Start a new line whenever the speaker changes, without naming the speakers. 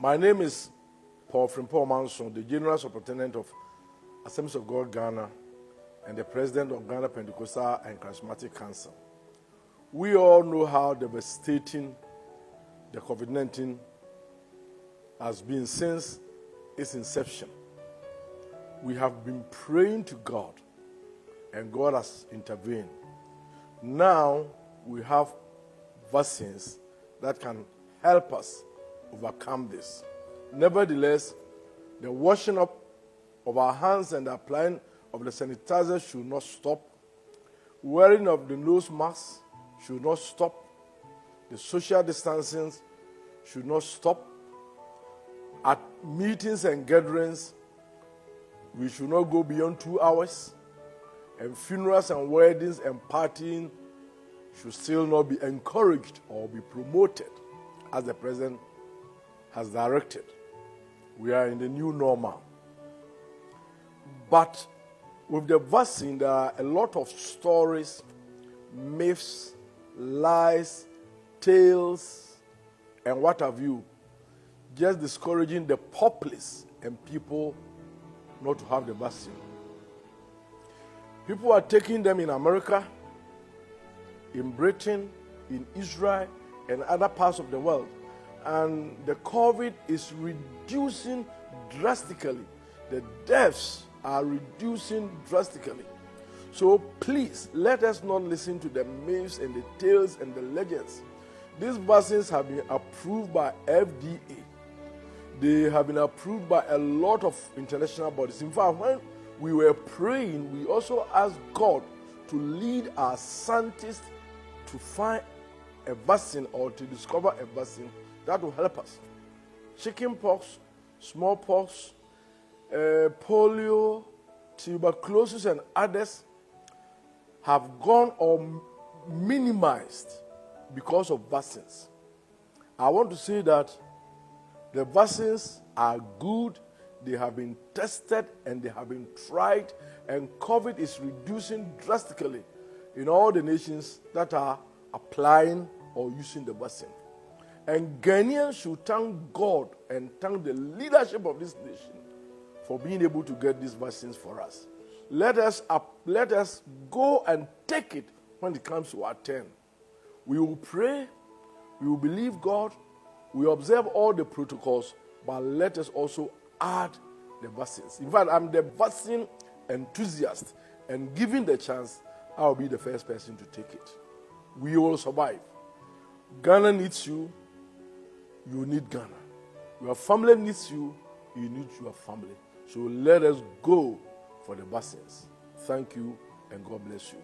My name is Paul Frimpong Manson, the General Superintendent of Assemblies of God Ghana and the President of Ghana Pentecostal and Charismatic Council. We all know how devastating the COVID-19 has been since its inception. We have been praying to God, and God has intervened. Now we have vaccines that can help us overcome this. Nevertheless, the washing up of our hands and the applying of the sanitizer should not stop. Wearing of the nose mask should not stop. The social distancing should not stop. At meetings and gatherings, we should not go beyond 2 hours. And funerals and weddings and partying should still not be encouraged or be promoted as the President has directed. We are in the new normal. But with the vaccine, there are a lot of stories, myths, lies, tales, and what have you, just discouraging the populace and people not to have the vaccine. People are taking them in America, in Britain, in Israel, and other parts of the world. And the COVID is reducing drastically. The deaths are reducing drastically. So please, let us not listen to the myths and the tales and the legends. These vaccines have been approved by FDA. They have been approved by a lot of international bodies. In fact, when we were praying, we also asked God to lead our scientists to find a vaccine or to discover a vaccine that will help us. Chickenpox, smallpox, polio, tuberculosis, and others have gone or minimized because of vaccines. I want to say that the vaccines are good, they have been tested and they have been tried, and COVID is reducing drastically in all the nations that are applying or using the vaccine. And Ghanaians should thank God and thank the leadership of this nation for being able to get these vaccines for us. Let us go and take it when it comes to our turn. We will pray, we will believe God, we observe all the protocols, but let us also add the vaccines. In fact, I'm the vaccine enthusiast, and given the chance, I'll be the first person to take it. We will survive. Ghana needs you, you need Ghana. Your family needs you, you need your family. So let us go for the vaccines. Thank you, and God bless you.